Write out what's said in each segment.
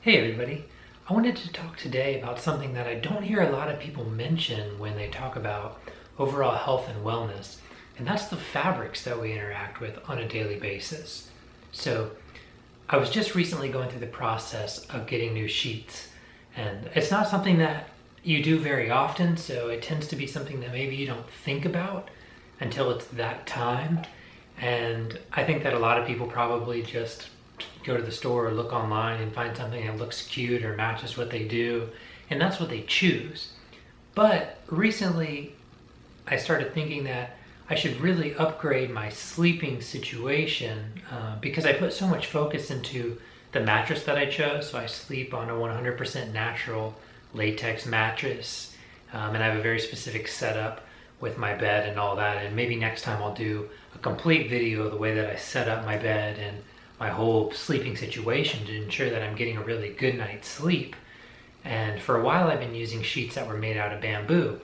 Hey everybody, I wanted to talk today about something that I don't hear a lot of people mention when they talk about overall health and wellness, and that's the fabrics that we interact with on a daily basis. So I was just recently going through the process of getting new sheets, and it's not something that you do very often, so it tends to be something that maybe you don't think about until it's that time. And I think that a lot of people probably just go to the store or look online and find something that looks cute or matches what they do, and that's what they choose. But recently I started thinking that I should really upgrade my sleeping situation because I put so much focus into the mattress that I chose. So I sleep on a 100% natural latex mattress, and I have a very specific setup with my bed and all that. And maybe next time I'll do a complete video of the way that I set up my bed and my whole sleeping situation to ensure that I'm getting a really good night's sleep. And for a while I've been using sheets that were made out of bamboo.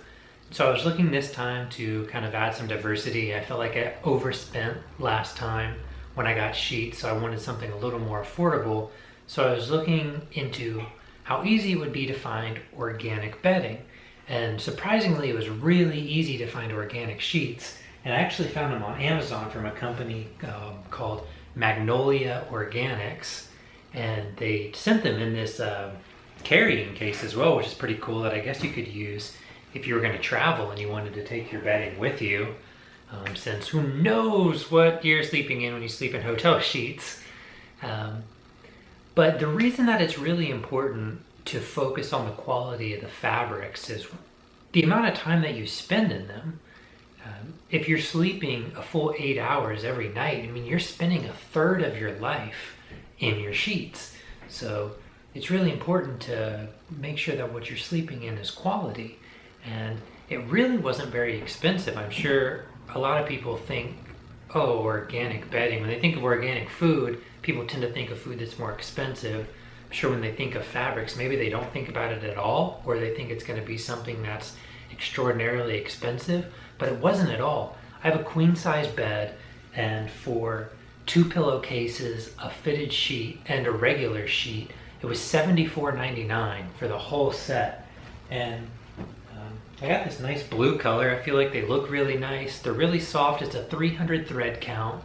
So I was looking this time to kind of add some diversity. I felt like I overspent last time when I got sheets, so I wanted something a little more affordable. So I was looking into how easy it would be to find organic bedding. And surprisingly, it was really easy to find organic sheets. And I actually found them on Amazon from a company called Magnolia Organics, and they sent them in this carrying case as well, which is pretty cool, that I guess you could use if you were going to travel and you wanted to take your bedding with you, since who knows what you're sleeping in when you sleep in hotel sheets. But the reason that it's really important to focus on the quality of the fabrics is the amount of time that you spend in them. If you're sleeping a full 8 hours every night, I mean, you're spending a third of your life in your sheets. So it's really important to make sure that what you're sleeping in is quality. And it really wasn't very expensive. I'm sure a lot of people think, oh, organic bedding. When they think of organic food, people tend to think of food that's more expensive. I'm sure when they think of fabrics, maybe they don't think about it at all, or they think it's going to be something that's extraordinarily expensive, but it wasn't at all. I have a queen size bed, and for 2 pillowcases, a fitted sheet, and a regular sheet, it was $74.99 for the whole set. And I got this nice blue color. I feel like they look really nice. They're really soft. It's a 300 thread count,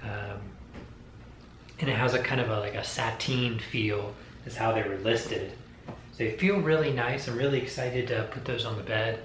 and it has a kind of like a sateen feel is how they were listed. So they feel really nice. I'm really excited to put those on the bed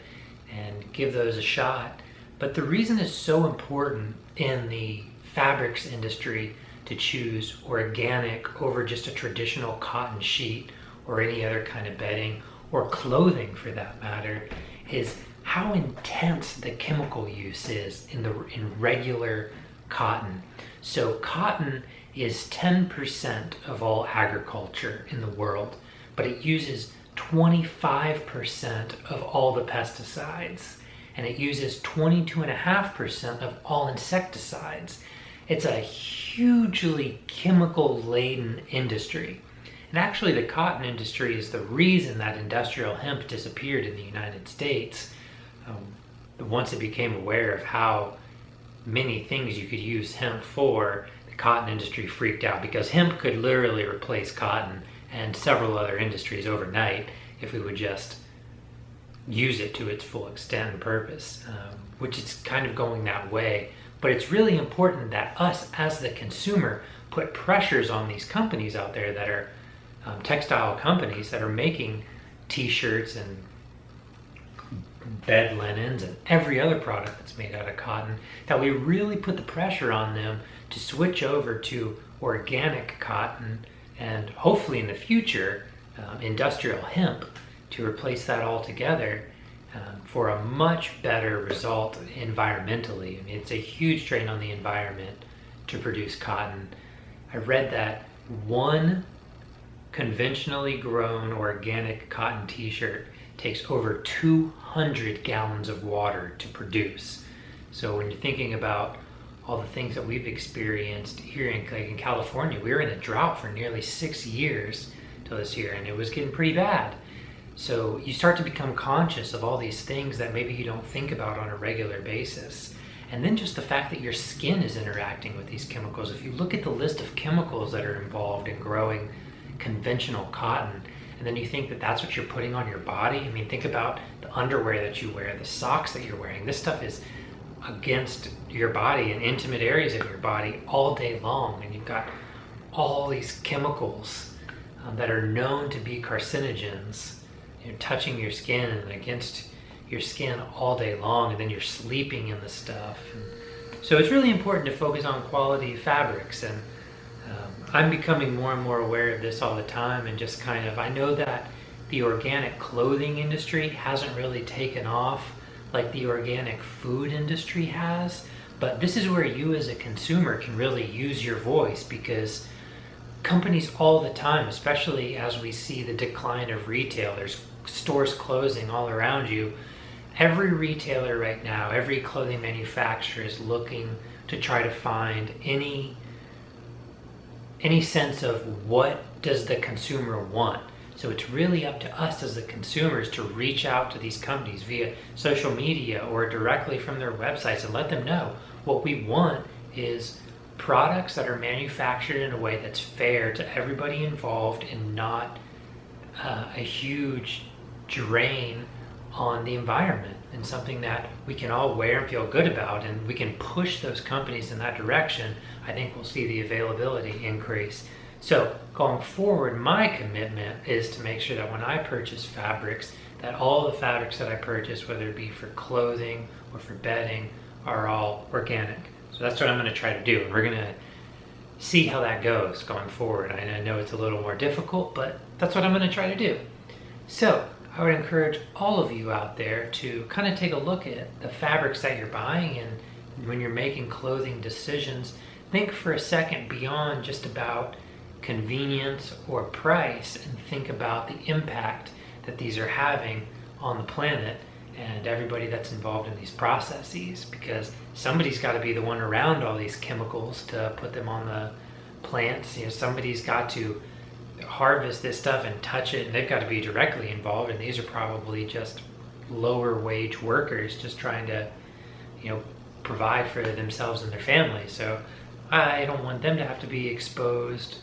and give those a shot. But the reason it's so important in the fabrics industry to choose organic over just a traditional cotton sheet or any other kind of bedding or clothing for that matter is how intense the chemical use is in regular cotton. So cotton is 10% of all agriculture in the world, but it uses 25% of all the pesticides, and it uses 22.5% of all insecticides. It's a hugely chemical-laden industry. And actually the cotton industry is the reason that industrial hemp disappeared in the United States. Once it became aware of how many things you could use hemp for, the cotton industry freaked out, because hemp could literally replace cotton and several other industries overnight if we would just use it to its full extent and purpose, which is kind of going that way. But it's really important that us as the consumer put pressures on these companies out there that are textile companies that are making t-shirts and bed linens and every other product that's made out of cotton, that we really put the pressure on them to switch over to organic cotton and hopefully in the future industrial hemp to replace that altogether for a much better result environmentally. I mean, it's a huge drain on the environment to produce cotton. I read that one conventionally grown organic cotton t-shirt takes over 200 gallons of water to produce. So when you're thinking about all the things that we've experienced here in California, we were in a drought for nearly 6 years till this year, and it was getting pretty bad. So you start to become conscious of all these things that maybe you don't think about on a regular basis. And then just the fact that your skin is interacting with these chemicals. If you look at the list of chemicals that are involved in growing conventional cotton, and then you think that that's what you're putting on your body. I mean, think about the underwear that you wear, the socks that you're wearing. This stuff is against your body and intimate areas of your body all day long, and you've got all these chemicals that are known to be carcinogens, touching your skin and against your skin all day long, and then you're sleeping in the stuff. And so it's really important to focus on quality fabrics, and I'm becoming more and more aware of this all the time, and just kind of, I know that the organic clothing industry hasn't really taken off like the organic food industry has, but this is where you as a consumer can really use your voice, because companies all the time, especially as we see the decline of retail, there's stores closing all around you. Every retailer right now, every clothing manufacturer is looking to try to find any sense of what does the consumer want. So it's really up to us as the consumers to reach out to these companies via social media or directly from their websites and let them know what we want is products that are manufactured in a way that's fair to everybody involved and not a huge drain on the environment, and something that we can all wear and feel good about, and we can push those companies in that direction. I think we'll see the availability increase. So going forward, my commitment is to make sure that when I purchase fabrics, that all the fabrics that I purchase, whether it be for clothing or for bedding, are all organic. So that's what I'm going to try to do. We're going to see how that goes going forward. I know it's a little more difficult, but that's what I'm going to try to do. So I would encourage all of you out there to kind of take a look at the fabrics that you're buying, and when you're making clothing decisions, think for a second beyond just about convenience or price, and think about the impact that these are having on the planet and everybody that's involved in these processes, because somebody's got to be the one around all these chemicals to put them on the plants. Somebody's got to harvest this stuff and touch it, and they've got to be directly involved, and these are probably just lower wage workers just trying to provide for themselves and their families. So I don't want them to have to be exposed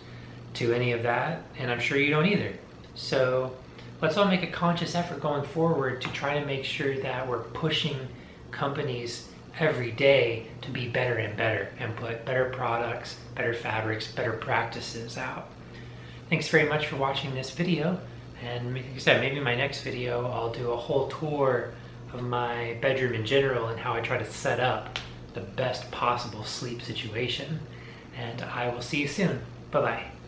to any of that, and I'm sure you don't either. So let's all make a conscious effort going forward to try to make sure that we're pushing companies every day to be better and better, and put better products, better fabrics, better practices out. Thanks very much for watching this video, and like I said, maybe in my next video I'll do a whole tour of my bedroom in general and how I try to set up the best possible sleep situation. And I will see you soon. Bye-bye.